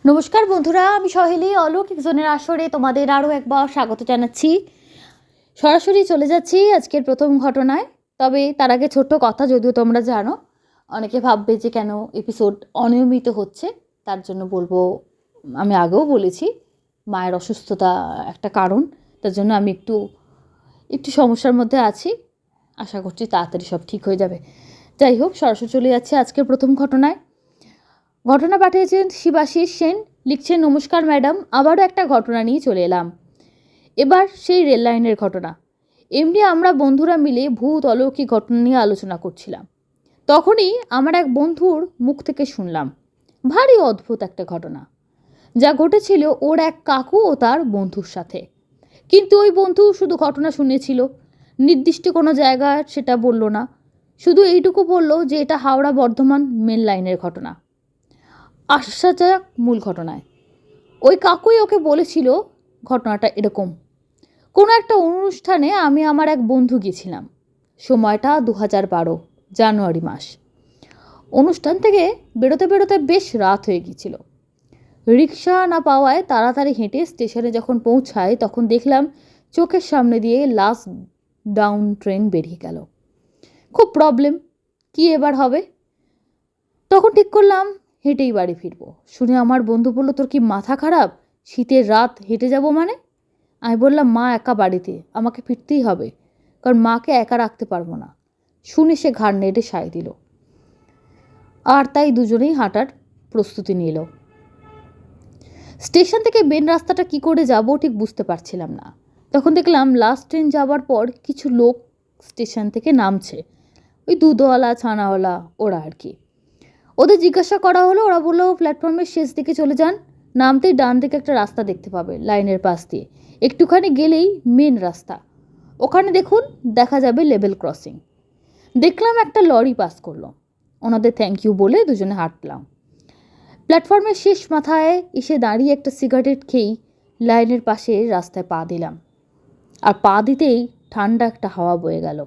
নমস্কার বন্ধুরা, আমি সহেলি অলৌকিক জোনের আসরে তোমাদের আরও একবার স্বাগত জানাচ্ছি। সরাসরি চলে যাচ্ছি আজকের প্রথম ঘটনায়। তবে তার আগে ছোট্ট কথা, যদিও তোমরা জানো, অনেকে ভাববে যে কেন এপিসোড অনিয়মিত হচ্ছে। তার জন্য বলবো, আমি আগেও বলেছি, মায়ের অসুস্থতা একটা কারণ। তার জন্য আমি একটু সমস্যার মধ্যে আছি। আশা করছি তাড়াতাড়ি সব ঠিক হয়ে যাবে। যাই হোক, সরাসরি চলে যাচ্ছে আজকের প্রথম ঘটনায়। ঘটনা পাঠিয়েছেন শিবাশিস সেন, লিখছেন, নমস্কার ম্যাডাম, আবারও একটা ঘটনা নিয়ে চলে এলাম। এবার সেই রেল লাইনের ঘটনা। এমনি আমরা বন্ধুরা মিলে ভূত অলৌকিক ঘটনা নিয়ে আলোচনা করছিলাম। তখনই আমার এক বন্ধুর মুখ থেকে শুনলাম ভারী অদ্ভুত একটা ঘটনা, যা ঘটেছিল ওর এক কাকু ও তার বন্ধুর সাথে। কিন্তু ওই বন্ধু শুধু ঘটনা শুনেছিল, নির্দিষ্ট কোনো জায়গায় সেটা বলল না। শুধু এইটুকু বলল যে এটা হাওড়া বর্ধমান মেন লাইনের ঘটনা। আসা যাক মূল ঘটনায়। ওই কাকুই ওকে বলেছিল ঘটনাটা এরকম। কোনো একটা অনুষ্ঠানে আমি আমার এক বন্ধু গেছিলাম। সময়টা 2012 জানুয়ারি মাস। অনুষ্ঠান থেকে বেরোতে বেরোতে বেশ রাত হয়ে গিয়েছিল। রিক্সা না পাওয়ায় তাড়াতাড়ি হেঁটে স্টেশনে যখন পৌঁছায়, তখন দেখলাম চোখের সামনে দিয়ে লাস্ট ডাউন ট্রেন বেরিয়ে গেল। খুব প্রবলেম, কি এবার হবে? তখন ঠিক করলাম হেঁটেই বাড়ি ফিরবো। শুনে আমার বন্ধু বলল, তোর কি মাথা খারাপ? শীতের রাত হেঁটে যাব মানে? আমি বললাম, মা একা বাড়িতে, আমাকে ফিরতেই হবে, কারণ মাকে একা রাখতে পারবো না। শুনে সে ঘাড় নেড়ে সায় দিল, আর তাই দুজনেই হাঁটার প্রস্তুতি নিল। স্টেশন থেকে মেন রাস্তাটা কি করে যাব ঠিক বুঝতে পারছিলাম না। তখন দেখলাম লাস্ট ট্রেন যাওয়ার পর কিছু লোক স্টেশন থেকে নামছে। ওই দুধওয়ালা, ছানাওয়ালা, ওরা আর কি। ওদের জিজ্ঞাসা করা হলো, ওরা বললো প্ল্যাটফর্মের শেষ দিকে চলে যান, নামতেই ডান দিকে একটা রাস্তা দেখতে পাবে লাইনের পাশ দিয়ে, একটুখানি গেলেই মেন রাস্তা। ওখানে দেখুন, দেখা যাবে লেভেল ক্রসিং। দেখলাম একটা লরি পাস করলো। ওনাদের থ্যাংক ইউ বলে দুজনে হাঁটলাম। প্ল্যাটফর্মের শেষ মাথায় এসে দাঁড়িয়ে একটা সিগারেট খেয়েই লাইনের পাশে রাস্তায় পা দিলাম। আর পা দিতেই ঠান্ডা একটা হাওয়া বয়ে গেল।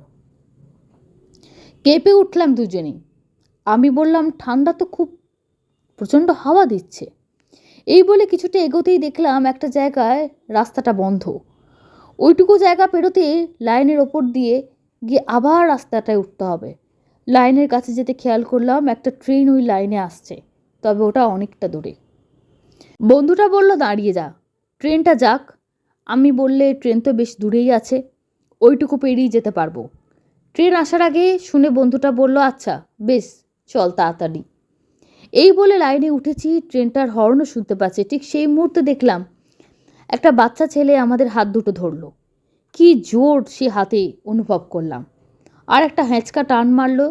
কেঁপে উঠলাম দুজনেই। আমি বললাম, ঠান্ডা তো খুব, প্রচণ্ড হাওয়া দিচ্ছে। এই বলে কিছুটা এগোতেই দেখলাম একটা জায়গায় রাস্তাটা বন্ধ। ওইটুকু জায়গা পেরোতে লাইনের ওপর দিয়ে গিয়ে আবার রাস্তাটায় উঠতে হবে। লাইনের কাছে যেতে খেয়াল করলাম একটা ট্রেন ওই লাইনে আসছে, তবে ওটা অনেকটা দূরে। বন্ধুটা বলল, দাঁড়িয়ে যা, ট্রেনটা যাক। আমি বললে, ট্রেন তো বেশ দূরেই আছে, ওইটুকু পেরিয়ে যেতে পারবো। ট্রেন আসার আগে শুনে বন্ধুটা বলল, আচ্ছা বেশ, চল তাড়াতাড়ি। এই বলে লাইনে উঠেছি, ট্রেনটার হর্নও শুনতে পাচ্ছি। ঠিক সেই মুহূর্তে দেখলাম একটা বাচ্চা ছেলে আমাদের হাত দুটো ধরলো। কি জোর সে হাতে অনুভব করলাম। আর একটা হ্যাঁচকা টান মারলো।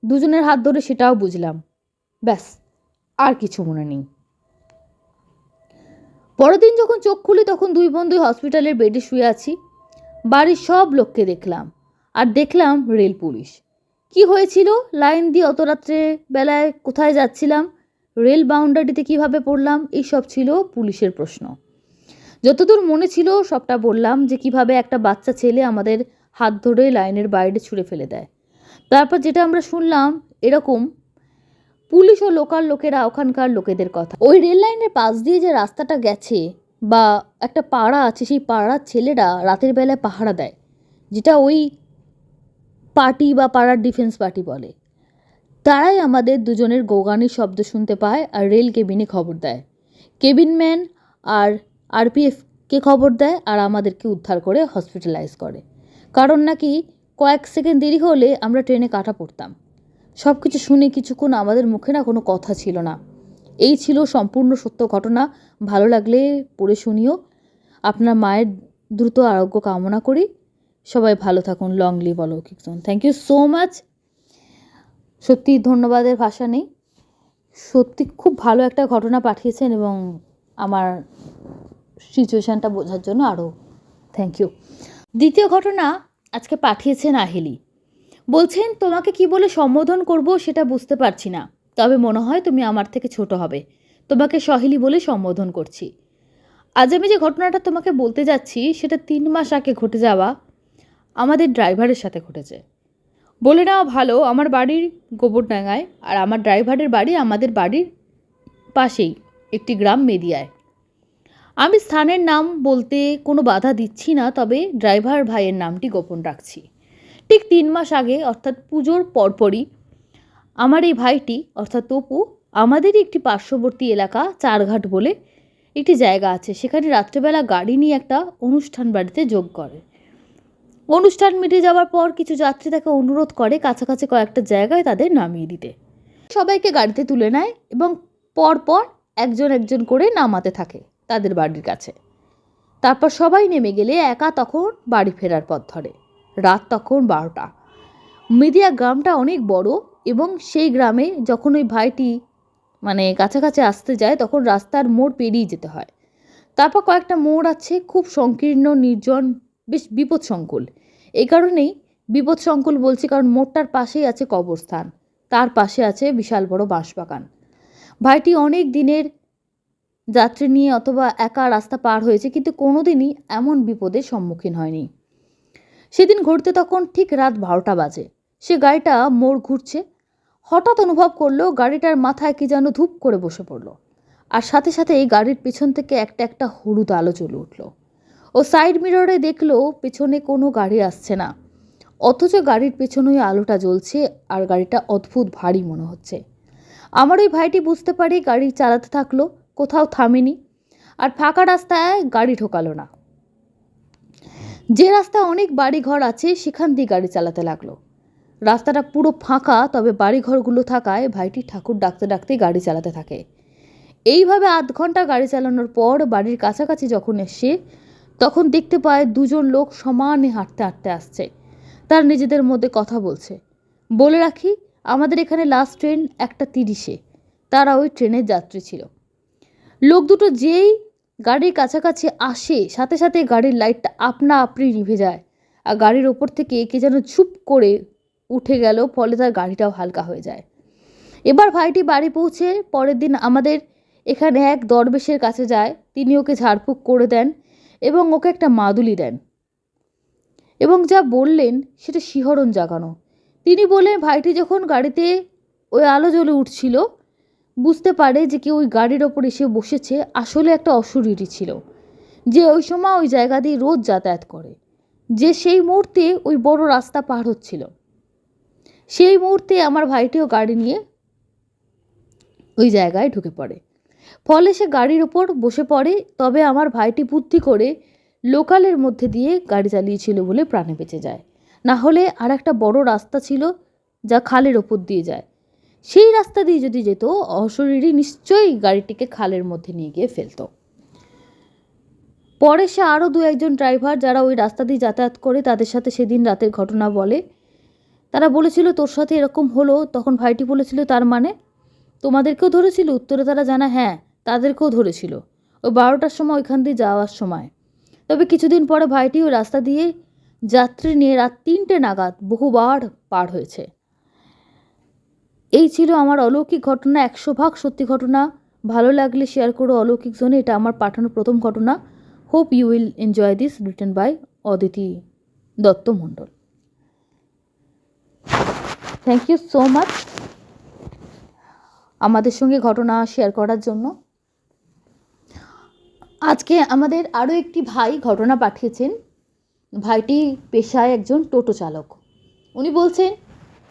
দুজনের হাত ধরে সেটাও বুঝলাম। ব্যাস, আর কিছু মনে নেই। পরের দিন যখন চোখ খুলি, তখন দুই বন্ধুই হসপিটালের বেডে শুয়ে আছি। বাড়ির সব লোককে দেখলাম, আর দেখলাম রেল পুলিশ। কি হয়েছিল, লাইন দিয়ে অত রাত্রে বেলায় কোথায় যাচ্ছিলাম, রেল বাউন্ডারিতে কিভাবে পড়লাম, এইসব ছিল পুলিশের প্রশ্ন। যতদূর মনে ছিল সবটা বললাম, যে কিভাবে একটা বাচ্চা ছেলে আমাদের হাত ধরে লাইনের বাইরে ছুঁড়ে ফেলে দেয়। তারপর যেটা আমরা শুনলাম, এরকম পুলিশ ও লোকাল লোকেরা ওখানকার লোকেদের কথা। ওই রেল লাইনের পাশ দিয়ে যে রাস্তাটা গেছে বা একটা পাড়া আছে, সেই পাড়ার ছেলেরা রাতের বেলায় পাহারা দেয়, যেটা ওই পার্টি বা পাড়ার ডিফেন্স পার্টি বলে। তারাই আমাদের দুজনের গোগানির শব্দ শুনতে পায় আর রেল কেবিনে খবর দেয়। কেবিনম্যান আর আরপিএফকে খবর দেয় আর আমাদেরকে উদ্ধার করে হসপিটালাইজ করে। কারণ নাকি কয়েক সেকেন্ড দেরি হলে আমরা ট্রেনে কাটা পড়তাম। সব কিছু শুনে কিছুক্ষণ আমাদের মুখে না কোনো কথা ছিল না। এই ছিল সম্পূর্ণ সত্য ঘটনা। ভালো লাগলে পড়ে শুনিও। আপনার মায়ের দ্রুত আরোগ্য কামনা করি। সবাই ভালো থাকুন। Long live Aloukik zone. Thank you so much. সত্যি ধন্যবাদের ভাষা নেই। সত্যি খুব ভালো একটা ঘটনা পাঠিয়েছেন এবং আমার সিচুয়েশানটা বোঝার জন্য আরও থ্যাংক ইউ। দ্বিতীয় ঘটনা আজকে পাঠিয়েছেন আহেলি। বলছেন, তোমাকে কি বলে সম্বোধন করব সেটা বুঝতে পারছি না, তবে মনে হয় তুমি আমার থেকে ছোট হবে। তোমাকে সহেলি বলে সম্বোধন করছি। আজ আমি যে ঘটনাটা তোমাকে বলতে যাচ্ছি, সেটা 3 মাস আগে ঘটে যাওয়া আমাদের ড্রাইভারের সাথে ঘটেছে। বলে নেওয়া ভালো, আমার বাড়ির গোবরডাঙ্গায়, আর আমার ড্রাইভারের বাড়ি আমাদের বাড়ির পাশেই। একটি গ্রাম মেদিয়ায়। আমি স্থানের নাম বলতে কোনো বাধা দিচ্ছি না, তবে ড্রাইভার ভাইয়ের নামটি গোপন রাখছি। ঠিক 3 মাস আগে অর্থাৎ পুজোর পরপরই আমার এই ভাইটি অর্থাৎ তপু আমাদেরই একটি পার্শ্ববর্তী এলাকা চারঘাট বলে একটি জায়গা আছে, সেখানে রাত্রেবেলা গাড়ি নিয়ে একটা অনুষ্ঠান বাড়িতে যোগ করে। অনুষ্ঠান মিটে যাওয়ার পর কিছু যাত্রী তাকে অনুরোধ করে কাছাকাছি কয়েকটা জায়গায় তাদের নামিয়ে দিতে। সবাইকে গাড়িতে তুলে নেয় এবং পরপর একজন একজন করে নামাতে থাকে তাদের বাড়ির কাছে। তারপর সবাই নেমে গেলে একা তখন বাড়ি ফেরার পথ ধরে। রাত তখন 12টা। মেদিয়া গ্রামটা অনেক বড় এবং সেই গ্রামে যখন ওই ভাইটি কাছাকাছি আসতে যায় তখন রাস্তার মোড় পেরিয়ে যেতে হয়। তারপর কয়েকটা মোড় আছে খুব সংকীর্ণ, নির্জন, বেশ বিপদসংকুল। এই কারণেই বিপদসংকুল বলছি, কারণ মোড়টার পাশেই আছে কবরস্থান, তার পাশে আছে বিশাল বড় বাঁশবাগান। ভাইটি অনেক দিনের যাত্রী নিয়ে অথবা একা রাস্তা পার হয়েছে, কিন্তু কোনোদিনই এমন বিপদের সম্মুখীন হয়নি। সেদিন ঘুরতে তখন ঠিক রাত 12টা বাজে। সে গাড়িটা মোড় ঘুরছে, হঠাৎ অনুভব করলো গাড়িটার মাথায় কি যেন ধূপ করে বসে পড়লো, আর সাথে সাথে এই গাড়ির পেছন থেকে একটা একটা হলুদ আলো জ্বলে উঠল। ও সাইড মিররে দেখলো পেছনে কোনো গাড়ি আসছে না, অথচ গাড়ির পেছনে ওই আলোটা জ্বলছে আর গাড়িটা অদ্ভুত ভারী মনে হচ্ছে। আমার ওই ভাইটি বুঝতে পারি গাড়ি চালাতে থাকলো, কোথাও থামেনি আর ফাঁকা রাস্তায় গাড়ি ঢোকালো না। যে রাস্তায় অনেক বাড়িঘর আছে সেখান দিয়ে গাড়ি চালাতে লাগলো। রাস্তাটা পুরো ফাঁকা, তবে বাড়িঘরগুলো থাকায় ভাইটি ঠাকুর ডাকতে ডাকতে গাড়ি চালাতে থাকে। এইভাবে আধ ঘন্টা গাড়ি চালানোর পর বাড়ির কাছাকাছি যখন এসে তখন দেখতে পায় দুজন লোক সমানে হাঁটতে হাঁটতে আসছে, তার নিজেদের মধ্যে কথা বলছে। বলে রাখি, আমাদের এখানে লাস্ট ট্রেন 1:30-এ, তারা ওই ট্রেনের যাত্রী ছিল। লোক দুটো যেই গাড়ির কাছাকাছি আসে সাথে সাথে গাড়ির লাইটটা আপনা আপনি নিভে যায় আর গাড়ির ওপর থেকে কে যেন চুপ করে উঠে গেল, ফলে তার গাড়িটাও হালকা হয়ে যায়। এবার ভাইটি বাড়ি পৌঁছে পরের দিন আমাদের এখানে এক দরবেশের কাছে যায়। তিনি ওকে ঝাড়ফুঁক করে দেন এবং ওকে একটা মাদুলি দেন এবং যা বললেন সেটা শিহরণ জাগানো। তিনি বলেন ভাইটি যখন গাড়িতে ওই আলো জ্বলে উঠছিল বুঝতে পারে যে কেউ ওই গাড়ির ওপর এসে বসেছে, আসলে একটা অশরীরী ছিল যে ওই সময় ওই জায়গা দিয়ে রোজ যাতায়াত করে, যে সেই মুহূর্তে ওই বড় রাস্তা পার হচ্ছিল। সেই মুহূর্তে আমার ভাইটিও গাড়ি নিয়ে ওই জায়গায় ঢুকে পড়ে, ফলে সে গাড়ির ওপর বসে পড়ে। তবে আমার ভাইটি বুদ্ধি করে লোকালের মধ্যে দিয়ে গাড়ি চালিয়েছিল বলে প্রাণে বেঁচে যায়, না হলে আর একটা বড় রাস্তা ছিল যা খালের ওপর দিয়ে যায়, সেই রাস্তা দিয়ে যদি যেত অশরীরী নিশ্চয়ই গাড়িটিকে খালের মধ্যে নিয়ে গিয়ে ফেলতো। পরে সে আরও 2-1 ড্রাইভার যারা ওই রাস্তা দিয়ে যাতায়াত করে তাদের সাথে সেদিন রাতের ঘটনা বলে। তারা বলেছিল তোর সাথে এরকম হলো। তখন ভাইটি বলেছিল তার মানে তোমাদেরকেও ধরেছিল? উত্তরে তারা জানা হ্যাঁ, তাদেরকেও ধরেছিল ওই 12টার সময় ওইখান দিয়ে যাওয়ার সময়। তবে কিছুদিন পরে ভাইটি ওই রাস্তা দিয়ে যাত্রী নিয়ে রাত 3টে নাগাদ বহুবার পার হয়েছে। এই ছিল আমার অলৌকিক ঘটনা, 100% সত্যি ঘটনা। ভালো লাগলে শেয়ার করো অলৌকিক জোনে। এটা আমার পাঠানো প্রথম ঘটনা। Hope you will enjoy this, written by Aditi Dutta Mondal. Thank you so much আমাদের সঙ্গে ঘটনা শেয়ার করার জন্য। আজকে আমাদের আরও একটি ভাই ঘটনা পাঠিয়েছেন। ভাইটি পেশায় একজন টোটো চালক। উনি বলছেন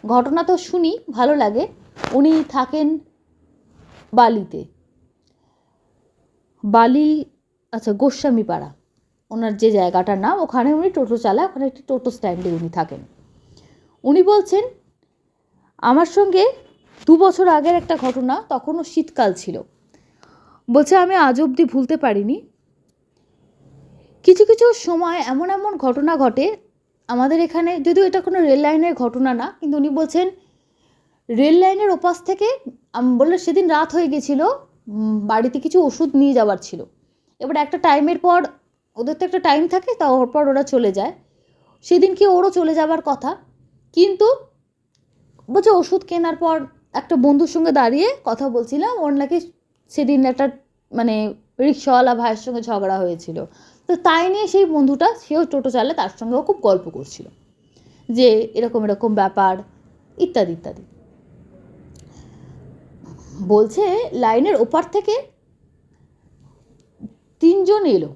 ঘটনা তো শুনি ভালো লাগে। উনি থাকেন বালিতে, বালি গোস্বামীপাড়া ওনার যে জায়গাটার নাম, ওখানে উনি টোটো চালায়, ওখানে একটি টোটো স্ট্যান্ডে উনি থাকেন। উনি বলছেন আমার সঙ্গে 2 বছর আগের একটা ঘটনা, তখনও শীতকাল ছিল। বলছে আমি আজ অবধি ভুলতে পারিনি। কিছু কিছু সময় এমন এমন ঘটনা ঘটে আমাদের এখানে, যদিও এটা কোনো রেল লাইনের ঘটনা না, কিন্তু উনি বলছেন রেল লাইনের ওপাশ থেকে বললো সেদিন রাত হয়ে গেছিলো, বাড়িতে কিছু ওষুধ নিয়ে যাওয়ার ছিল। এবার একটা টাইমের পর ওদের তো একটা টাইম থাকে, তারপর ওরা চলে যায়। সেদিন কি ওরও চলে যাবার কথা, কিন্তু বলছে ওষুধ কেনার পর একটা বন্ধুর সঙ্গে দাঁড়িয়ে কথা বলছিলাম, ওর নাকি সেদিন একটা রিক্সাওয়ালা ভাইয়ের সঙ্গে ঝগড়া হয়েছিল। তো তাই নিয়ে সেই বন্ধুটা, সেও টোটো চালায়, তার সঙ্গেও খুব গল্প করছিল যে এরকম এরকম ব্যাপার ইত্যাদি ইত্যাদি। বলছে লাইনের ওপার থেকে তিনজন এলো,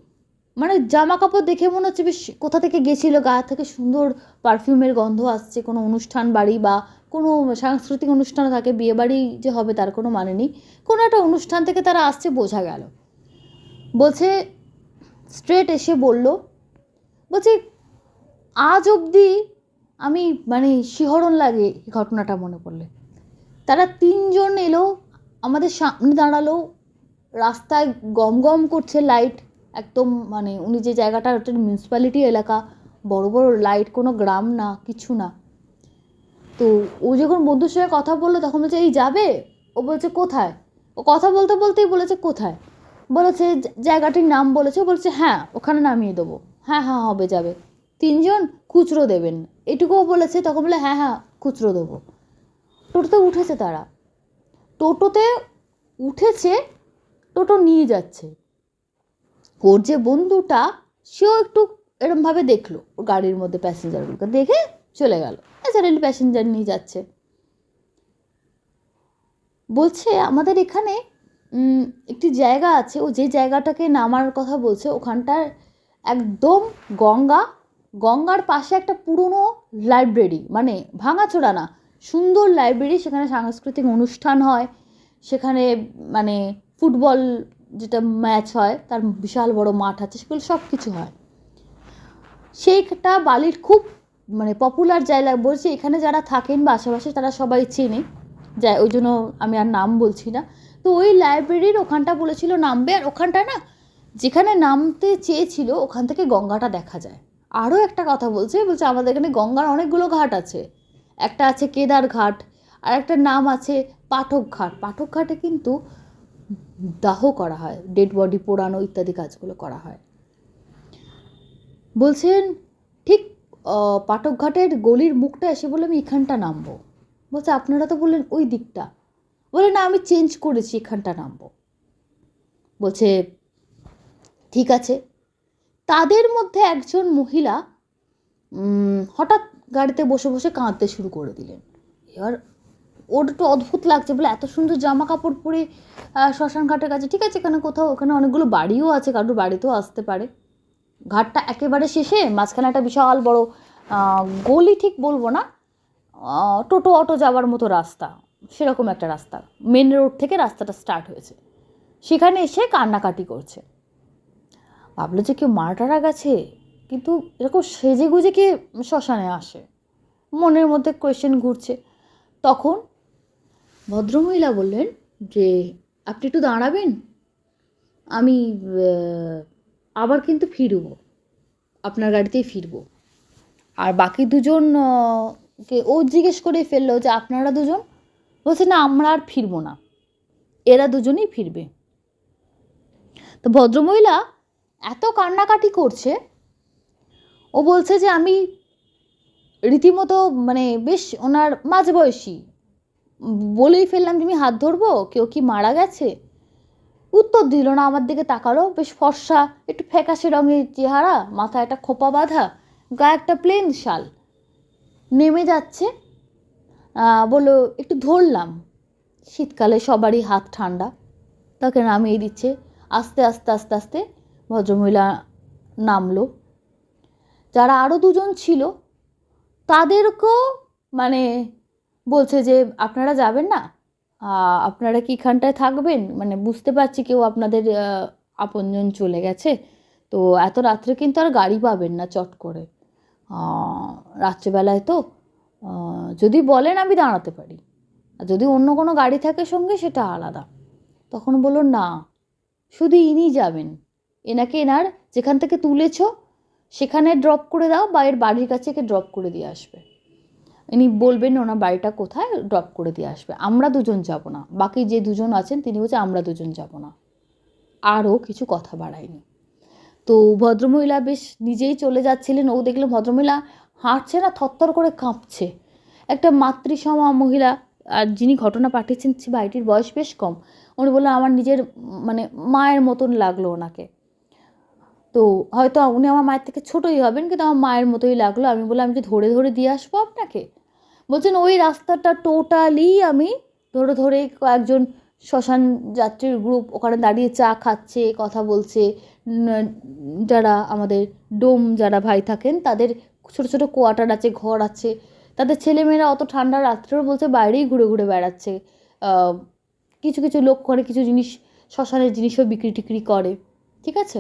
মানে জামা কাপড় দেখে মনে হচ্ছে বেশ কোথা থেকে গেছিলো, গা থেকে সুন্দর পারফিউমের গন্ধ আসছে, কোনো অনুষ্ঠান বাড়ি বা কোনো সাংস্কৃতিক অনুষ্ঠান থাকে, বিয়ে বাড়ি যে হবে তার কোনো মানে নেই, কোনো একটা অনুষ্ঠান থেকে তারা আসছে বোঝা গেল। বলছে স্ট্রেট এসে বলছে আজ অবধি আমি মানে শিহরণ লাগে এই ঘটনাটা মনে পড়লে। তারা তিনজন এলো, আমাদের সামনে দাঁড়ালো, রাস্তায় গম গম করছে লাইট, একদম মানে উনি যে জায়গাটা ওটা মিউনিসিপ্যালিটি এলাকা, বড় বড় লাইট, কোনো গ্রাম না কিছু না। তো ও যখন বন্ধুর সঙ্গে কথা বললো তখন বলছে এই যাবে, ও বলছে কোথায়, ও কথা বলতে বলতেই বলেছে কোথায়, বলেছে জায়গাটির নাম বলেছে, বলছে হ্যাঁ ওখানে নামিয়ে দেবো, হ্যাঁ হ্যাঁ হবে যাবে। তিনজন খুচরো দেবেন এটুকুও বলেছে, তখন বলে হ্যাঁ হ্যাঁ খুচরো দেবো। টোটোতে উঠেছে তারা, টোটোতে উঠেছে, টোটো নিয়ে যাচ্ছে। ওর যে বন্ধুটা সেও একটু এরমভাবে দেখলো ওর গাড়ির মধ্যে প্যাসেঞ্জারগুলোকে, দেখে চলে গেল, ন্যাচারালি প্যাসেঞ্জার নিয়ে যাচ্ছে। বলছে আমাদের এখানে একটি জায়গা আছে, ও যে জায়গাটাকে নামার কথা বলছে ওখানটার একদম গঙ্গার পাশে একটা পুরনো লাইব্রেরি, মানে ভাঙাচোরা না, সুন্দর লাইব্রেরি, সেখানে সাংস্কৃতিক অনুষ্ঠান হয়, সেখানে মানে ফুটবল যেটা ম্যাচ হয় তার বিশাল বড় মাঠ আছে, সেগুলো সব কিছু হয়। সেইটা বালির খুব মানে পপুলার জায়গা। বলছি এখানে যারা থাকেন বা আশেপাশে তারা সবাই চেনে যায়, ওই জন্য আমি আর নাম বলছি না। তো ওই লাইব্রেরির ওখানটা বলেছিল নামবে, আর ওখানটা না যেখানে নামতে চেয়েছিল ওখান থেকে গঙ্গাটা দেখা যায়। আরও একটা কথা বলছে আমাদের এখানে গঙ্গার অনেকগুলো ঘাট আছে, একটা আছে কেদার ঘাট, আর একটা নাম আছে পাঠক ঘাট। পাঠক ঘাটে কিন্তু দাহ করা হয়, ডেড বডি পোড়ানো ইত্যাদি কাজগুলো করা হয়। বলছেন ঠিক পাঠক ঘাটের গলির মুখটা এসে বলে আমি এখানটা নামবো। বলছে আপনারা তো বললেন ওই দিকটা, বলে না আমি চেঞ্জ করেছি এখানটা নামবো। বলছে ঠিক আছে। তাদের মধ্যে একজন মহিলা হঠাৎ গাড়িতে বসে বসে কাঁদতে শুরু করে দিলেন। এবার ওর একটু অদ্ভুত লাগছে, বলে এত সুন্দর জামা কাপড় পরে শ্মশান ঘাটের কাছে, ঠিক আছে এখানে কোথাও, ওখানে অনেকগুলো বাড়িও আছে, কারোর বাড়িতেও আসতে পারে। ঘাটটা একেবারে শেষে মাঝখানে একটা বিশাল বড় গলি, ঠিক বলবো না, টোটো অটো যাওয়ার মতো রাস্তা, সেরকম একটা রাস্তা, মেন রোড থেকে রাস্তাটা স্টার্ট হয়েছে। সেখানে এসে কান্নাকাটি করছে। ভাবলো যে কেউ মারা গেছে, কিন্তু এরকম সেজে গুজে কে শ্মশানে আসে, মনের মধ্যে কোয়েশ্চেন ঘুরছে। তখন ভদ্রমহিলা বললেন যে আপনি একটু দাঁড়াবেন, আমি আবার কিন্তু ফিরবো, আপনার গাড়িতেই ফিরবো। আর বাকি দুজন কে ও জিজ্ঞেস করে ফেললো যে আপনারা দুজন, বলছে না আমরা আর ফিরবো না, এরা দুজনেই ফিরবে। তো ভদ্রমহিলা এত কান্নাকাটি করছে, ও বলছে যে আমি রীতিমতো মানে বেশ ওনার মাঝবয়সী, বলেই ফেললাম যে আমি হাত ধরবো, কেউ কি মারা গেছে। উত্তর দিল না, আমার দিকে তাকালো, বেশ ফর্সা, একটু ফ্যাকাশে রঙের চেহারা, মাথায় একটা খোপা বাঁধা, গায়ে একটা প্লেন শাল। নেমে যাচ্ছে, বললো একটু ধরলাম, শীতকালে সবারই হাত ঠান্ডা, তাকে নামিয়ে দিচ্ছে। আস্তে আস্তে আস্তে আস্তে ভদ্রমহিলা নামলো। যারা আরও দুজন ছিল তাদেরকেও মানে বলছে যে আপনারা যাবেন না, আপনারা কি এখানটায় থাকবেন, মানে বুঝতে পারছি কেউ আপনাদের আপনজন চলে গেছে, তো এত রাত্রে কিন্তু আর গাড়ি পাবেন না চট করে, রাত্রেবেলায় তো যদি বলেন আমি দাঁড়াতে পারি, আর যদি অন্য কোনো গাড়ি থাকে সঙ্গে সেটা আলাদা। তখন বলল না, শুধু ইনি যাবেন, এনাকে এনার যেখান থেকে তুলেছ সেখানে ড্রপ করে দাও, বা এর বাড়ির কাছে একে ড্রপ করে দিয়ে আসবে, ইনি বলবেন ওনার বাড়িটা কোথায়, ড্রপ করে দিয়ে আসবে, আমরা দুজন যাব না, বাকি যে দুজন আছেন তিনি বলছে আমরা দুজন যাব না। আরও কিছু কথা বাড়ায়নি। তো ভদ্রমহিলা বেশ নিজেই চলে যাচ্ছিলেন, ও দেখলো ভদ্রমহিলা হাঁটছে না, থরথর করে কাঁপছে। একটা মাতৃসমা মহিলা, আর যিনি ঘটনা পাঠিয়েছেন সে ভাইটির বয়স বেশ কম, উনি বললেন আমার নিজের মানে মায়ের মতন লাগলো ওনাকে। তো হয়তো উনি আমার মায়ের থেকে ছোটোই হবেন, কিন্তু আমার মায়ের মতোই লাগলো। আমি বললাম আমি কি ধরে ধরে দিয়ে আসবো আপনাকে? বলছেন ওই রাস্তাটা টোটালি আমি ধরে ধরে, কয়েকজন শ্মশান যাত্রীর গ্রুপ ওখানে দাঁড়িয়ে চা খাচ্ছে, কথা বলছে, যারা আমাদের ডোম যারা ভাই থাকেন তাদের ছোটো ছোটো কোয়ার্টার আছে, ঘর আছে, তাদের ছেলেমেয়েরা অত ঠান্ডা রাত্রেও বলছে বাইরেই ঘুরে ঘুরে বেড়াচ্ছে। কিছু কিছু লোক করে কিছু জিনিস, শ্মশানের জিনিসও বিক্রি টিক্রি করে, ঠিক আছে।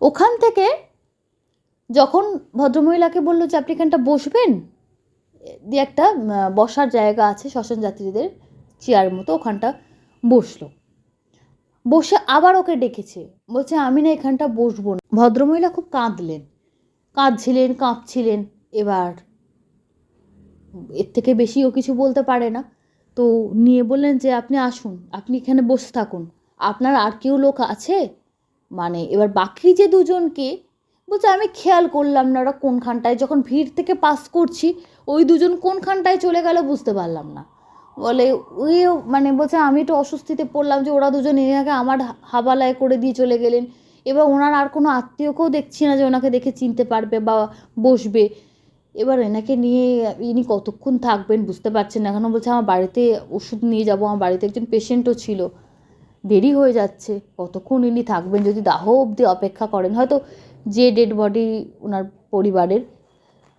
ওখান থেকে যখন ভদ্রমহিলাকে বললো যে আপনি এখানটা বসবেন, দিয়ে একটা বসার জায়গা আছে শ্মশান যাত্রীদের, চেয়ার মতো, ওখানটা বসলো। বসে আবার ওকে ডেকেছে, বলছে আমি না এখানটা বসবো না। ভদ্রমহিলা খুব কাঁদছিলেন। এবার এর থেকে বেশি ও কিছু বলতে পারে না, তো নিয়ে বললেন যে আপনি আসুন, আপনি এখানে বসে থাকুন, আপনার আর কেউ লোক আছে? মানে এবার বাকি যে দুজনকে বলছে আমি খেয়াল করলাম না ওরা কোনখানটায়, যখন ভিড় থেকে পাস করছি ওই দুজন কোনখানটায় চলে গেল বুঝতে পারলাম না। বলে ওই মানে বলছে আমি একটু অস্বস্তিতে পড়লাম যে ওরা দুজন এনাকে আমার হাবালায় করে দিয়ে চলে গেলেন। এবার ওনার আর কোনো আত্মীয়কেও দেখছি না যে ওনাকে দেখে চিনতে পারবে বা বসবে। এবার এনাকে নিয়ে ইনি কতক্ষণ থাকবেন বুঝতে পারছেন না। এখনও বলছে আমার বাড়িতে ওষুধ নিয়ে যাব, আমার বাড়িতে একজন পেশেন্টও ছিল, দেরি হয়ে যাচ্ছে, কতক্ষণ ইনি থাকবেন, যদি দাহ অবধি অপেক্ষা করেন, হয়তো যে ডেড বডি ওনার পরিবারের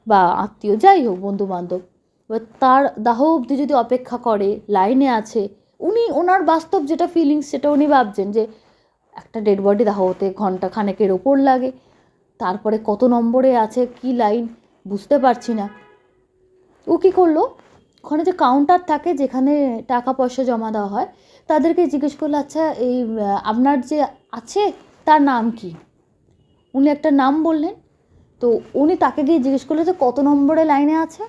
বা আত্মীয় যাই হোক বন্ধুবান্ধব, এবার তার দাহ অবধি যদি অপেক্ষা করে, লাইনে আছে, উনি ওনার বাস্তব যেটা ফিলিংস সেটা উনি ভাবছেন যে একটা ডেড বডি দাহ হতে ঘন্টা খানেকের ওপর লাগে, তারপরে কত নম্বরে আছে, কি লাইন বুঝতে পারছি না। ও কী করলো, ওখানে যে কাউন্টার থাকে যেখানে টাকা পয়সা জমা দেওয়া হয়, তাদেরকে জিজ্ঞেস করলো আচ্ছা এই আপনার যে আছে তার নাম কি। উনি একটা নাম বললেন, তো উনি তাকে গিয়ে জিজ্ঞেস করলো যে কত নম্বরে লাইনে আছে।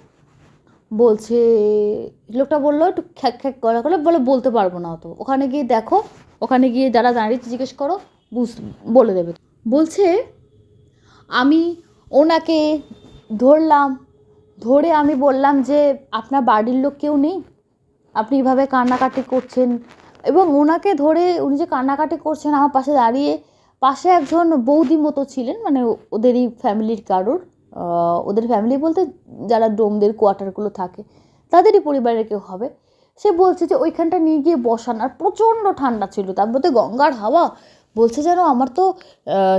বলছে, লোকটা বললো একটু খ্যাক খ্যাক গলা করে, বলে বলতে পারবো না অত, ওখানে গিয়ে দেখো, ওখানে গিয়ে যারা দাঁড়িয়ে জিজ্ঞেস করো, বলে দেবে। বলছে আমি ওনাকে ধরলাম, ধরে আমি বললাম যে আপনার বাড়ির লোক কেউ নেই, আপনি এভাবে কান্নাকাটি করছেন। এবং ওনাকে ধরে উনি যে কান্নাকাটি করছেন আমার পাশে দাঁড়িয়ে, পাশে একজন বৌদি মতো ছিলেন, মানে ওদেরই ফ্যামিলির কারোর, ওদের ফ্যামিলি বলতে যারা ডোমদের কোয়ার্টারগুলো থাকে তাদেরই পরিবারের কেউ হবে। সে বলছে যে ওইখানটা নিয়ে গিয়ে বসান, আর প্রচণ্ড ঠান্ডা ছিল, তার মধ্যে গঙ্গার হাওয়া। বলছে যেন আমার তো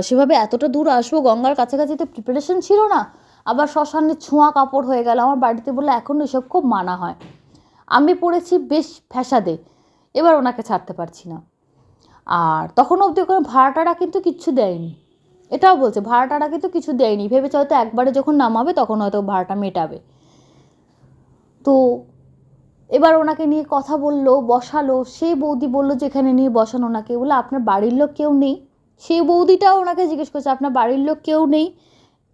সেভাবে এতটা দূর আসবো, গঙ্গার কাছাকাছি তো প্রিপারেশন ছিল না, আবার শ্মশানের ছোঁয়া কাপড় হয়ে গেল। আমার বাড়িতে বলে এখন এসব খুব মানা হয়, আমি পড়েছি বেশ ফ্যাসাদে, এবার ওনাকে ছাড়তে পারছি না। আর তখন অবধি ওখানে ভাড়াটারা কিন্তু কিচ্ছু দেয়নি, এটাও বলছে ভাড়াটারা কিন্তু কিছু দেয়নি, ভেবেছে হয়তো একবারে যখন নামাবে তখন হয়তো ভাড়াটা মেটাবে। তো এবার ওনাকে নিয়ে কথা বললো, বসালো, সেই বৌদি বললো যে এখানে নিয়ে বসানো ওনাকে, বলে আপনার বাড়ির লোক কেউ নেই। সেই বৌদিটাও ওনাকে জিজ্ঞেস করছে আপনার বাড়ির লোক কেউ নেই,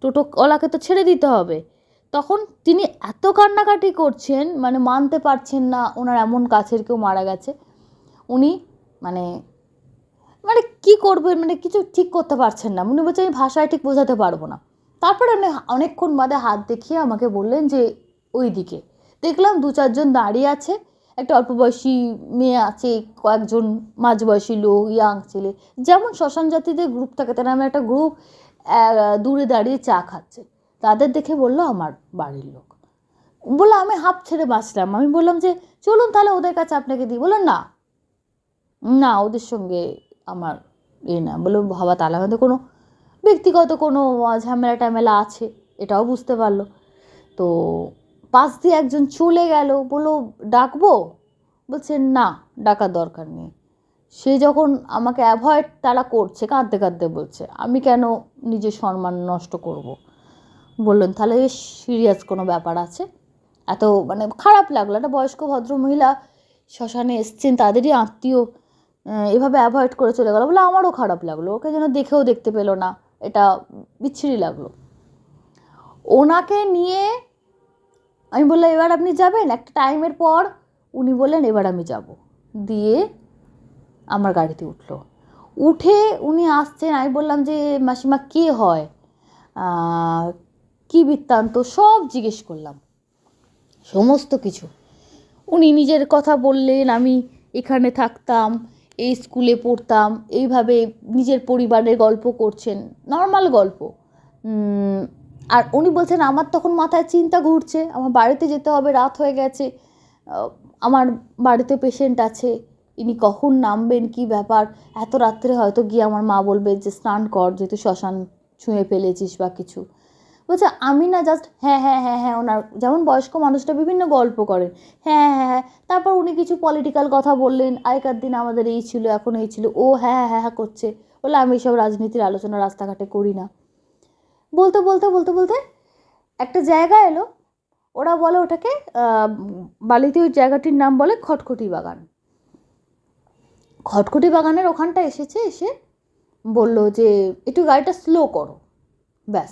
টোটোওয়ালাকে তো ছেড়ে দিতে হবে। তখন তিনি এত কান্নাকাটি করছেন, মানে মানতে পারছেন না ওনার এমন কাছের কেউ মারা গেছে। উনি মানে মানে কী করবেন, মানে কিছু ঠিক করতে পারছেন না। উনি বলছে আমি ভাষায় ঠিক বোঝাতে পারবো না। তারপরে উনি অনেকক্ষণ বাদে হাত দেখিয়ে আমাকে বললেন যে ওই দিকে। দেখলাম 2-4 জন দাঁড়িয়ে আছে, একটা অল্প বয়সী মেয়ে আছে, কয়েকজন মাঝবয়সী লোক, ইয়াং ছেলে, যেমন শ্মশান জাতিদের গ্রুপ থাকে তারা আমার একটা গ্রুপ দূরে দাঁড়িয়ে চা খাচ্ছে। তাদের দেখে বললো আমার বাড়ির লোক। বললো আমি হাঁপ ছেড়ে বাঁচলাম। আমি বললাম যে চলুন তাহলে ওদের কাছে আপনাকে দিই। বললো না না, ওদের সঙ্গে আমার না। বললো ভাবা তাহলে আমাদের কোনো ব্যক্তিগত কোনো ঝামেলা টামেলা আছে, এটাও বুঝতে পারলো। তো পাশ দিয়ে একজন চলে গেল, বললো ডাকবো? বলছে না, ডাকার দরকার নেই। সে যখন আমাকে অ্যাভয়েড তারা করছে, কাঁদতে কাঁদতে বলছে আমি কেন নিজের সম্মান নষ্ট করব। বললেন তাহলে বেশ সিরিয়াস কোনো ব্যাপার আছে। এত মানে খারাপ লাগলো, একটা বয়স্ক ভদ্রমহিলা শ্মশানে এসছেন, তাদেরই আত্মীয় এভাবে অ্যাভয়েড করে চলে গেলো। বলে আমারও খারাপ লাগলো, ওকে যেন দেখেও দেখতে পেলো না, এটা বিচ্ছিরি লাগলো। ওনাকে নিয়ে আমি বললাম এবার আপনি যাবেন, একটা টাইমের পর উনি বললেন এবার আমি যাব। দিয়ে আমার গাড়িতে উঠলো, উঠে উনি আসছেন। আমি বললাম যে মাসিমা কে হয়, কী বৃত্তান্ত, সব জিজ্ঞেস করলাম, সমস্ত কিছু। উনি নিজের কথা বললেন, আমি এখানে থাকতাম, এই স্কুলে পড়তাম, এইভাবে নিজের পরিবারের গল্প করছেন, নর্মাল গল্প। আর উনি বলছেন আমার তখন মাথায় চিন্তা ঘুরছে, আমার বাড়িতে যেতে হবে, রাত হয়ে গেছে, আমার বাড়িতে পেশেন্ট আছে, ইনি কখন নামবেন, কি ব্যাপার, এত রাত্রে হয়তো গিয়ে আমার মা বলবে যে স্নান কর, যেহেতু শ্মশান ছুঁয়ে ফেলেছিস বা কিছু। বলছে আমি না জাস্ট হ্যাঁ হ্যাঁ হ্যাঁ হ্যাঁ, ওনার যেমন বয়স্ক মানুষটা বিভিন্ন গল্প করেন, হ্যাঁ হ্যাঁ হ্যাঁ। তারপর উনি কিছু পলিটিক্যাল কথা বললেন, আগেকার দিন আমাদের এই ছিল, এখন এই ছিল, ও হ্যাঁ হ্যাঁ হ্যাঁ হ্যাঁ করছে। বলে আমি এইসব রাজনীতির আলোচনা রাস্তাঘাটে করি না। বলতে বলতে বলতে বলতে একটা জায়গা এলো, ওরা বলে ওটাকে বালিতে ওই জায়গাটির নাম বলে খটখটি বাগান। খটখটি বাগানের ওখানটা এসে বলল যে একটু গাড়িটা স্লো করো। ব্যাস,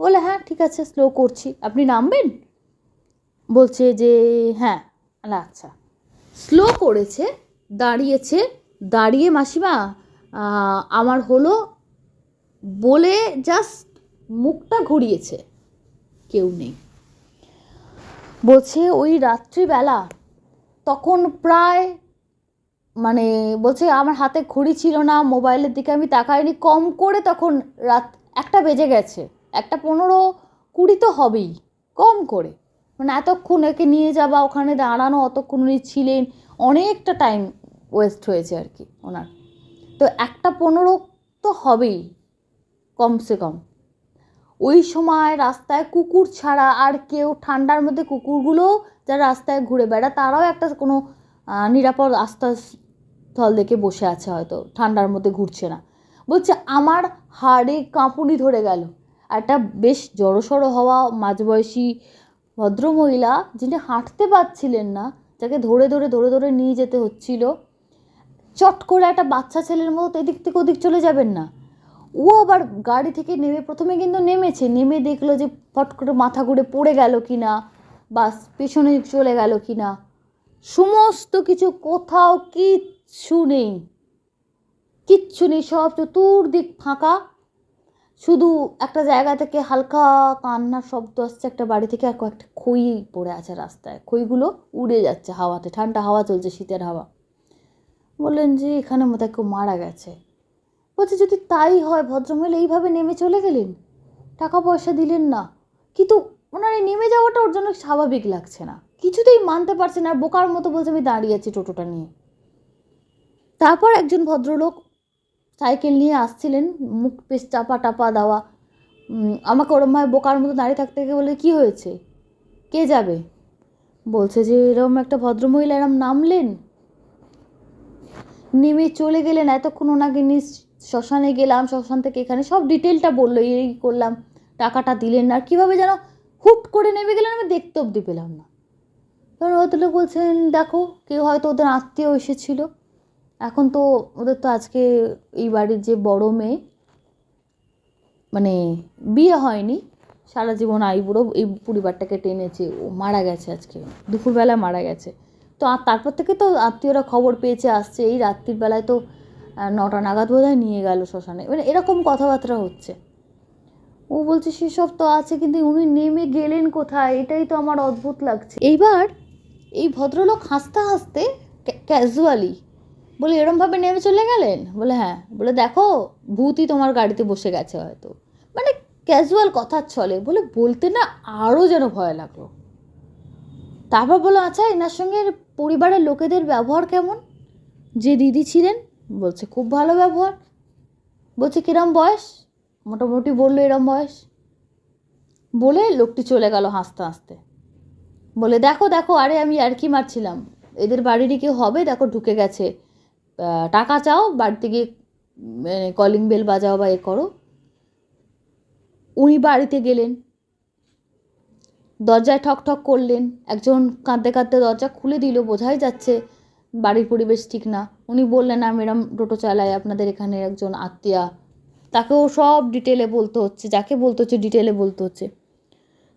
বলে হ্যাঁ ঠিক আছে স্লো করছি, আপনি নামবেন? বলছে যে হ্যাঁ। আচ্ছা, স্লো করেছে, দাঁড়িয়েছে, দাঁড়িয়ে মাসিমা আমার হলো বলে জাস্ট মুখটা ঘুরিয়েছে, কেউ নেই। বলছে ওই রাত্রিবেলা তখন প্রায় মানে বলছে আমার হাতে ঘড়ি ছিল না, মোবাইলের দিকে আমি তাকাইনি, কম করে তখন রাত 1টা বেজে গেছে, 1:15-20 তো হবেই কম করে। মানে এতক্ষণ একে নিয়ে যাবা, ওখানে দাঁড়ানো, অতক্ষণ উনি ছিলেন, অনেকটা টাইম ওয়েস্ট হয়েছে আর কি ওনার। তো 1:15 তো হবেই কমসে কম। ওই সময় রাস্তায় কুকুর ছাড়া আর কেউ, ঠান্ডার মধ্যে কুকুরগুলো যারা রাস্তায় ঘুরে বেড়ায় তারাও একটা কোনো নিরাপদ আস্থাস্থল দেখে বসে আছে, হয়তো ঠান্ডার মধ্যে ঘুরছে না। বলছে আমার হাড়ে কাঁপুনি ধরে গেল। একটা বেশ জড়সড়ো হওয়া মাঝবয়সী ভদ্রমহিলা, যিনি হাঁটতে পারছিলেন না, যাকে ধরে ধরে ধরে ধরে নিয়ে যেতে হচ্ছিল, চট করে একটা বাচ্চা ছেলের মতো এদিক থেকে ওদিক চলে যাবেন না। ও আবার গাড়ি থেকে নেমে, প্রথমে কিন্তু নেমেছে, নেমে দেখলো যে ফট করে মাথা ঘুরে পড়ে গেল কি না, বাস পেছনে চলে গেল কি না, সমস্ত কিছু, কোথাও কিচ্ছু নেই, কিচ্ছু নেই, সব চতুর্দিক ফাঁকা। শুধু একটা জায়গা থেকে হালকা কান্নার শব্দ আসছে, একটা বাড়ি থেকে আর কয়েকটা খই পড়ে আছে রাস্তায়, খইগুলো উড়ে যাচ্ছে হাওয়াতে, ঠান্ডা হাওয়া চলছে, শীতের হাওয়া। বললেন যে এখানে মতো কেউ মারা গেছে। বলছে যদি তাই হয়, ভদ্রমহিলা এইভাবে নেমে চলে গেলেন, টাকা পয়সা দিলেন না, কিন্তু ওনার এই নেমে যাওয়াটা ওর জন্য স্বাভাবিক লাগছে না, কিছুতেই মানতে পারছে না, বোকার মতো বলছে আমি দাঁড়িয়ে আছি টোটোটা নিয়ে। তারপর একজন ভদ্রলোক সাইকেল নিয়ে আসছিলেন, মুখ বেশ চাপা টাপা দেওয়া, আমাকে ওরমভাবে বোকার মতো দাঁড়িয়ে থাকতে গিয়ে বলে কী হয়েছে, কে যাবে? বলছে যে এরকম একটা ভদ্রমহিলা এরম নামলেন, নেমে চলে গেলেন, এতক্ষণ ওনাকে নিয়ে শ্মশানে গেলাম, শ্মশান থেকে এখানে সব ডিটেলটা বললো, এই করলাম, টাকাটা দিলেন না, আর কীভাবে যেন হুট করে নেমে গেলেন, আমি দেখতে অবধি পেলাম না। তখন ভদ্রলোক বলছেন দেখো কেউ হয়তো ওদের আত্মীয় এসেছিলো, এখন তো ওদের তো আজকে এই বাড়ির যে বড় মেয়ে, মানে বিয়ে হয়নি, সারা জীবন আইবুড়ো এই পরিবারটাকে টেনেছে, ও মারা গেছে, আজকে দুপুরবেলা মারা গেছে। তো আর তারপর থেকে তো আত্মীয়রা খবর পেয়েছে, আসছে, এই রাত্রির বেলায় তো 9টা নাগাদ বোধহয় নিয়ে গেল শ্মশানে, মানে এরকম কথাবার্তা হচ্ছে। ও বলছে সেসব তো আছে, কিন্তু উনি নেমে গেলেন কোথায়, এটাই তো আমার অদ্ভুত লাগছে। এইবার এই ভদ্রলোক হাসতে হাসতে ক্যাজুয়ালি বলে এরমভাবে নেমে চলে গেলেন? বলে হ্যাঁ। বলে দেখো ভূতই তোমার গাড়িতে বসে গেছে হয়তো, মানে ক্যাজুয়াল কথার ছলে বলে, বলতে না আরও যেন ভয় লাগলো। তারপর বলো আচ্ছা এনার সঙ্গে পরিবারের লোকেদের ব্যবহার কেমন? যে দিদি ছিলেন বলছে খুব ভালো ব্যবহার। বলছে কিরম বয়স? মোটামুটি বললো এরম বয়স। বলে লোকটি চলে গেল হাসতে হাসতে। বলে দেখো দেখো, আরে আমি আর কি মারছিলাম, এদের বাড়িরই কেউ হবে, দেখো ঢুকে গেছে, টাকা চাও, বাড়িতে গিয়ে কলিং বেল বাজাও বা এ করো। উনি বাড়িতে গেলেন, দরজায় ঠক ঠক করলেন, একজন কাঁদতে কাঁদতে দরজা খুলে দিল, বোঝাই যাচ্ছে বাড়ির পরিবেশ ঠিক না। উনি বললেন আমি এরম টোটো চালাই, আপনাদের এখানে একজন আত্মীয়া, তাকেও সব ডিটেলে বলতে হচ্ছে, যাকে বলতে হচ্ছে ডিটেলে বলতে হচ্ছে।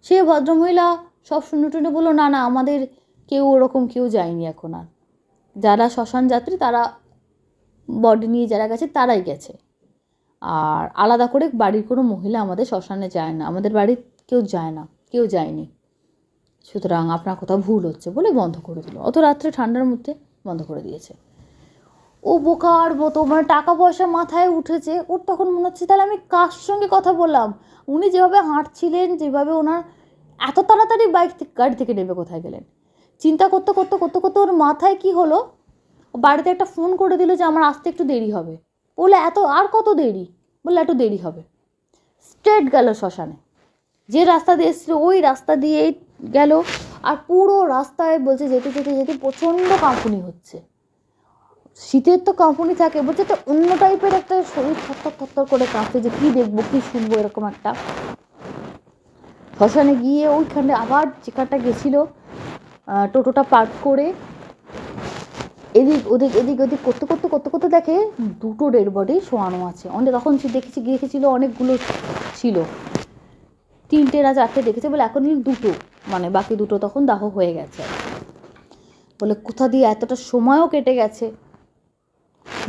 সে ভদ্রমহিলা সব শুনে টুনে বললো না না, আমাদের কেউ ওরকম কেউ যায়নি এখন, আর যারা শ্মশান যাত্রী তারা বডি নিয়ে যারা গেছে তারাই গেছে, আর আলাদা করে বাড়ির কোনো মহিলা আমাদের শ্মশানে যায় না, আমাদের বাড়ির কেউ যায় না, কেউ যায়নি, সুতরাং আপনার কোথাও ভুল হচ্ছে, বলে বন্ধ করে দিল। অত রাত্রে ঠান্ডার মধ্যে বন্ধ করে দিয়েছে। ও বোকার মতো, মানে টাকা পয়সা মাথায় উঠেছে ওর, তখন মনে হচ্ছে তাহলে আমি কার সঙ্গে কথা বললাম, উনি যেভাবে হাঁটছিলেন, যেভাবে ওনার এত তাড়াতাড়ি গাড়ি থেকে নেমে কোথায় গেলেন, চিন্তা করতে করতে করতে করতে ওর মাথায় কি হলো, বাড়িতে একটা ফোন করে দিল যে আমার আসতে একটু দেরি হবে। বলে এত আর কত দেরি? বললে একটু দেরি হবে। স্ট্রেট গেল শ্মশানে, যে রাস্তা দিয়ে এসেছিল ওই রাস্তা দিয়েই গেল। আর পুরো রাস্তায় বলছে যেতে যেতে যেতে প্রচণ্ড কাঁপুনি হচ্ছে। শীতের তো কাঁপুনি থাকে, বলছে তো অন্য টাইপের একটা শরীর থরথর থরথর করে কাঁপছে, যে কী দেখবো কী শুনবো এরকম একটা। শ্মশানে গিয়ে ওইখানে আবার যেখানটা গেছিল টোটোটা পার্ক করে এদিক ওদিক এদিক ওদিক করতে করতে করতে করতে দেখে দুটো ডেড বডি শোয়ানো আছে। অনেক তখন দেখেছিল অনেকগুলো ছিল, 3টে না 4টে দেখেছে, বলে এখন দুটো, মানে বাকি দুটো তখন দাহ হয়ে গেছে। বলে কোথা দিয়ে এতটা সময়ও কেটে গেছে।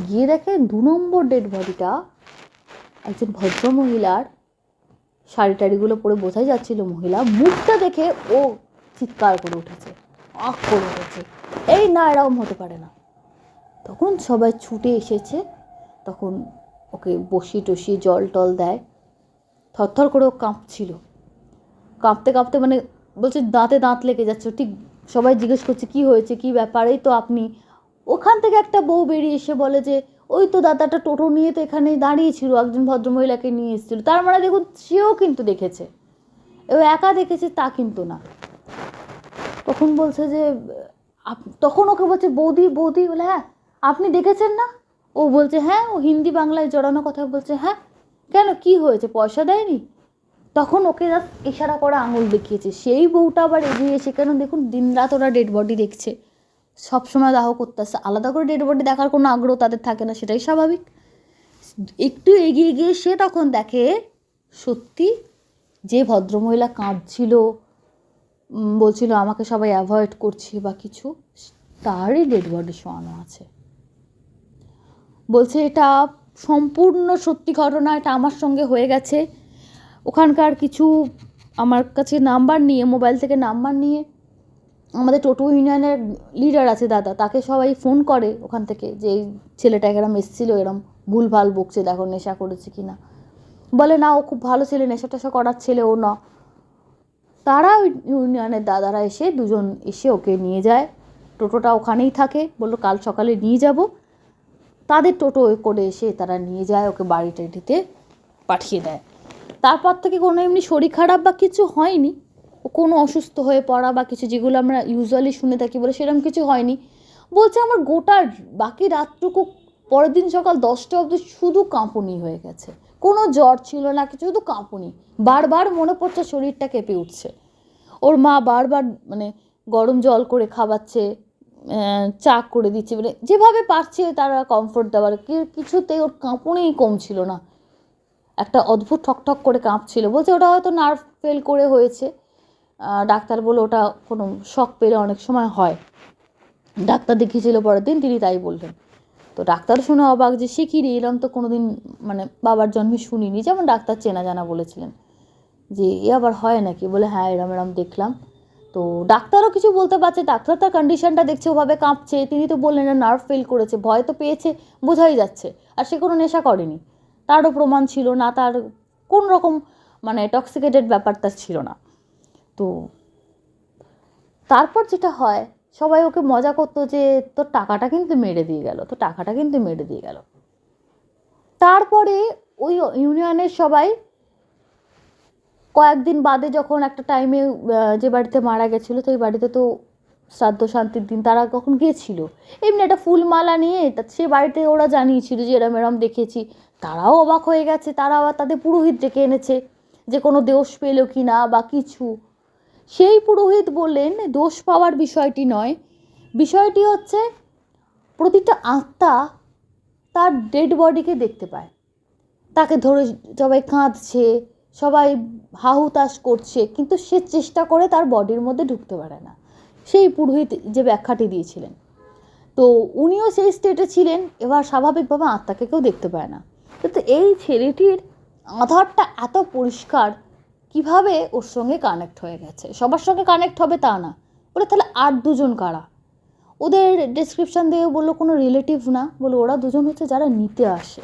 গিয়ে দেখে 2 নম্বর ডেড বডিটা একজন ভদ্র মহিলার, শাড়ি টাড়িগুলো পরে বোঝাই যাচ্ছিল মহিলা। মুখটা দেখে ও চিৎকার করে উঠেছে, আঁক করে উঠেছে, এই না এরকম হতে পারে না। তখন সবাই ছুটে এসেছে, তখন ওকে বসিয়ে টসিয়ে জল টল দেয়। থরথর করে ও কাঁপছিল, কাঁপতে কাঁপতে মানে বলছে দাঁতে দাঁত লেগে যাচ্ছে। ঠিক সবাই জিজ্ঞেস করছে কী হয়েছে, কী ব্যাপার? এই তো আপনি। ওখান থেকে একটা বউ বেরিয়ে এসে বলে যে ওই তো দাদাটা টোটো নিয়ে তো এখানে দাঁড়িয়েছিল, একজন ভদ্রমহিলাকে নিয়ে এসেছিল। তার মানে দেখুন সেও কিন্তু দেখেছে, ও একা দেখেছে তা কিন্তু না। তখন বলছে যে তখন ওকে বলছে বৌদি বৌদি, বলে হ্যাঁ আপনি দেখেছেন না? ও বলছে হ্যাঁ, ও হিন্দি বাংলায় জড়ানো কথা বলছে। হ্যাঁ কেন, কি হয়েছে, পয়সা দেয়নি? তখন ওকে জাস্ট ইশারা করে আঙুল দেখিয়েছে। সেই বউটা আবার এগিয়ে এসে, কেন দেখুন দিনরাত ওরা ডেড বডি দেখছে, সবসময় দাহ করতে আসছে, আলাদা করে ডেড বডি দেখার কোনো আগ্রহ তাদের থাকে না, সেটাই স্বাভাবিক। একটু এগিয়ে গিয়ে সে তখন দেখে সত্যি যে ভদ্রমহিলা কাঁদছিল, বলছিল আমাকে সবাই অ্যাভয়েড করছে বা কিছু, তারই ডেড বডি শোয়ানো আছে। বলছে এটা সম্পূর্ণ সত্যি ঘটনা, এটা আমার সঙ্গে হয়ে গেছে। ওখানকার কিছু আমার কাছে নাম্বার নিয়ে, মোবাইল থেকে নাম্বার নিয়ে, আমাদের টোটো ইউনিয়নের লিডার আছে দাদা, তাকে সবাই ফোন করে ওখান থেকে, যে এই ছেলেটা এরম এসেছিলো, এরম ভুলভাল বকছে, দেখো নেশা করেছে কি না। বলে না ও খুব ভালো ছেলে, নেশা টেশা করার ছেলে ও না। তারা ওই ইউনিয়নের দাদারা এসে দুজন এসে ওকে নিয়ে যায়, টোটোটা ওখানেই থাকে। বললো কাল সকালে নিয়ে যাব। তাদের টোটো করে এসে তারা নিয়ে যায়, ওকে বাড়ি টাড়িতে পাঠিয়ে দেয়। তারপর থেকে কোনো এমনি শরীর খারাপ বা কিছু হয়নি, ও কোনো অসুস্থ হয়ে পড়া বা কিছু যেগুলো আমরা ইউজুয়ালি শুনে থাকি বলে সেরকম কিছু হয়নি। বলছে আমার গোটা বাকি রাতটুকু পরের দিন সকাল 10টা অবধি শুধু কাঁপুনি হয়ে গেছে, কোনো জ্বর ছিল না কিছু, শুধু কাঁপুনি। বারবার মনে পড়ছে শরীরটা কেঁপে উঠছে। ওর মা বারবার মানে গরম জল করে খাওয়াচ্ছে, চা করে দিচ্ছে, মানে যেভাবে পারছে তারা কমফোর্ট দেওয়ার, কিছুতেই ওর কাঁপুনি কমছিল না, একটা অদ্ভুত ঠকঠক করে কাঁপছিল। বলছে ওটা হয়তো নার্ভ ফেল করে হয়েছে, ডাক্তার বলে ওটা কোনো শক পেলে অনেক সময় হয়। ডাক্তার দেখিয়েছিল পরের দিন, তিনি তাই বললেন। তো ডাক্তার শুনে অবাক যে সে কী রে, এরম তো কোনো দিন মানে বাবার জন্মে শুনিনি। যেমন ডাক্তার চেনা জানা বলেছিলেন যে এ আবার হয় নাকি, বলে হ্যাঁ এরম এরম দেখলাম। তো ডাক্তারও কিছু বলতে পারছে, ডাক্তার তার কন্ডিশনটা দেখছে, ওভাবে কাঁপছে। তিনি তো বললেন না নার্ভ ফেল করেছে, ভয় তো পেয়েছে, বোঝাই যাচ্ছে। আর সে কোনো নেশা করেনি, তারও প্রমাণ ছিল না, তার কোন রকম মানে টক্সিকেটেড ব্যাপারটা ছিল না। তো তারপর যেটা হয়, সবাই ওকে মজা করতো যে তোর টাকাটা কিন্তু মেরে দিয়ে গেল, তোর টাকাটা কিন্তু মেরে দিয়ে গেল। তারপরে ওই ইউনিয়নের সবাই কয়েকদিন বাদে যখন একটা টাইমে যে বাড়িতে মারা গেছিলো, তো এই বাড়িতে তো শ্রাদ্ধ শান্তির দিন তারা কখন গিয়েছিল এমনি একটা ফুলমালা নিয়ে, সে বাড়িতে ওরা জানিয়েছিল যে এরম এরম দেখেছি। তারাও অবাক হয়ে গেছে, তারা আবার তাদের পুরোহিত ডেকে এনেছে যে কোনো দোষ পেলো কি না বা কিছু। সেই পুরোহিত বললেন দোষ পাওয়ার বিষয়টি নয়, বিষয়টি হচ্ছে প্রতিটা আত্মা তার ডেড বডিকে দেখতে পায়, তাকে ধরে সবাই কাঁদছে, সবাই হাহুতাশ করছে, কিন্তু সে চেষ্টা করে তার বডির মধ্যে ঢুকতে পারে না। সেই পুরোহিত যে ব্যাখ্যাটি দিয়েছিলেন, তো উনিও সেই স্টেটে ছিলেন। এবার স্বাভাবিকভাবে আত্মাকে কেউ দেখতে পায় না। কিন্তু এই ছেলেটির আধারটা এত পরিষ্কার, কিভাবে ওর সঙ্গে কানেক্ট হয়ে গেছে। সবার সঙ্গে কানেক্ট হবে তা না, বলে তাহলে আর দুজন কারা? ওদের ডেসক্রিপশান দিয়ে বললো কোনো রিলেটিভ না, বলে ওরা দুজন হচ্ছে যারা নিতে আসে।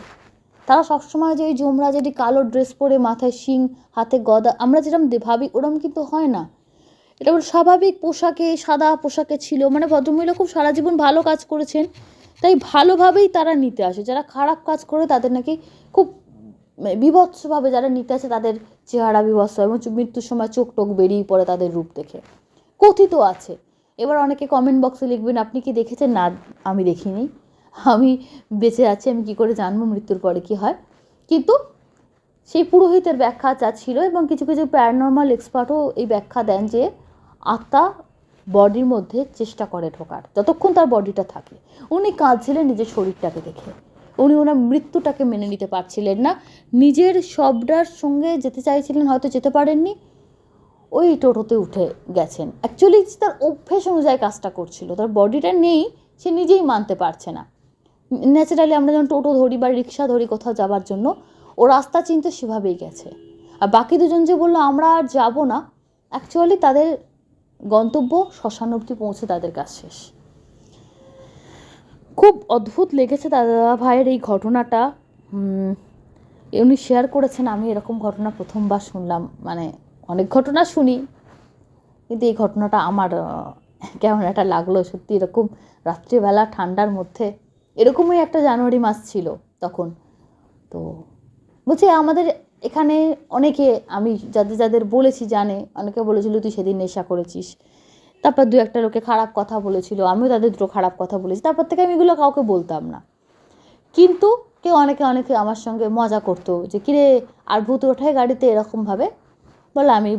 তারা সবসময় যে ওই জমরা যেটি কালো ড্রেস পরে, মাথায় শিং, হাতে গদা, আমরা যেরকম ভাবি ওরম কিন্তু হয় না। এটা স্বাভাবিক পোশাকে, সাদা পোশাকে ছিল। মানে ভদ্রমহিলা খুব সারা জীবন ভালো কাজ করেছেন, তাই ভালোভাবেই তারা নিতে আসে। যারা খারাপ কাজ করে তাদের নাকি খুব বীভৎসভাবে যারা নিতে আসে তাদের চেহারা বিভৎস এবং মৃত্যুর সময় চোখ টোক বেরিয়ে পড়ে তাদের রূপ দেখে, কথিত আছে। এবার অনেকে কমেন্ট বক্সে লিখবেন আপনি কি দেখেছেন? না, আমি দেখিনি, আমি বেঁচে আছি, আমি কি করে জানবো মৃত্যুর পরে কি হয়। কিন্তু সেই পুরোহিতের ব্যাখ্যা যা ছিল, এবং কিছু কিছু প্যারানর্মাল এক্সপার্টও এই ব্যাখ্যা দেন যে আত্মা বডির মধ্যে চেষ্টা করে ঢোকার যতক্ষণ তার বডিটা থাকে। উনি কাঁদছিলেন নিজের শরীরটাকে দেখে, উনি ওনার মৃত্যুটাকে মেনে নিতে পারছিলেন না, নিজের সবটার সঙ্গে যেতে চাইছিলেন, হয়তো যেতে পারেননি, ওই টোটোতে উঠে গেছেন। অ্যাকচুয়ালি তার অভ্যেস অনুযায়ী কাজটা করছিল, তার বডিটা নেই, সে নিজেই মানতে পারছে না। ন্যাচারালি আমরা যখন টোটো ধরি বা রিক্সা ধরি কোথাও যাবার জন্য, ও রাস্তা চিনতে সেভাবেই গেছে। আর বাকি দুজন যে বললো আমরা আর যাবো না, অ্যাকচুয়ালি তাদের গন্তব্য শ্মশান অবধি পৌঁছে তাদের কাজ শেষ। খুব অদ্ভুত লেগেছে দাদা ভাইয়ের এই ঘটনাটা, উনি শেয়ার করেছেন। আমি এরকম ঘটনা প্রথমবার শুনলাম, মানে অনেক ঘটনা শুনি, কিন্তু এই ঘটনাটা আমার কেমন একটা লাগলো সত্যি। এরকম রাত্রিবেলা ঠান্ডার মধ্যে, এরকমই একটা জানুয়ারি মাস ছিল তখন। তো বলছি আমাদের এখানে অনেকে, আমি যাদের যাদের বলেছি জানে, অনেকে বলেছিল তুই সেদিন নেশা করেছিস, তারপর দু একটা লোকে খারাপ কথা বলেছিল, আমিও তাদের দুটো খারাপ কথা বলেছি, তারপর থেকে আমি এগুলো কাউকে বলতাম না। কিন্তু অনেকে আমার সঙ্গে মজা করতো যে কিরে আর ভূত ওঠায় গাড়িতে, এরকমভাবে বলে আমি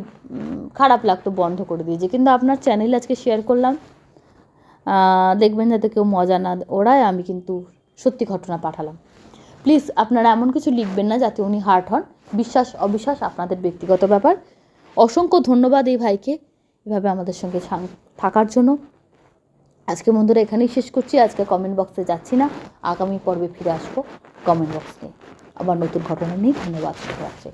খারাপ লাগতো, বন্ধ করে দিয়েছি। কিন্তু আপনার চ্যানেল আজকে শেয়ার করলাম, দেখবেন যাতে কেউ মজা না ওড়ায়, আমি কিন্তু সত্যি ঘটনা পাঠালাম। প্লিজ আপনারা এমন কিছু লিখবেন না যাতে উনি হার্ট হন। বিশ্বাস অবিশ্বাস আপনাদের ব্যক্তিগত ব্যাপার। অসংখ্য ধন্যবাদ এই ভাইকে এভাবে আমাদের সঙ্গে থাকার জন্য। আজকে বন্ধুরা এখানেই শেষ করছি, আজকে কমেন্ট বক্সে যাচ্ছি না, আগামী পর্বে ফিরে আসবো কমেন্ট বক্স নিয়ে আবার নতুন ঘটনা নিয়ে। ধন্যবাদ, শুভরাত্রি।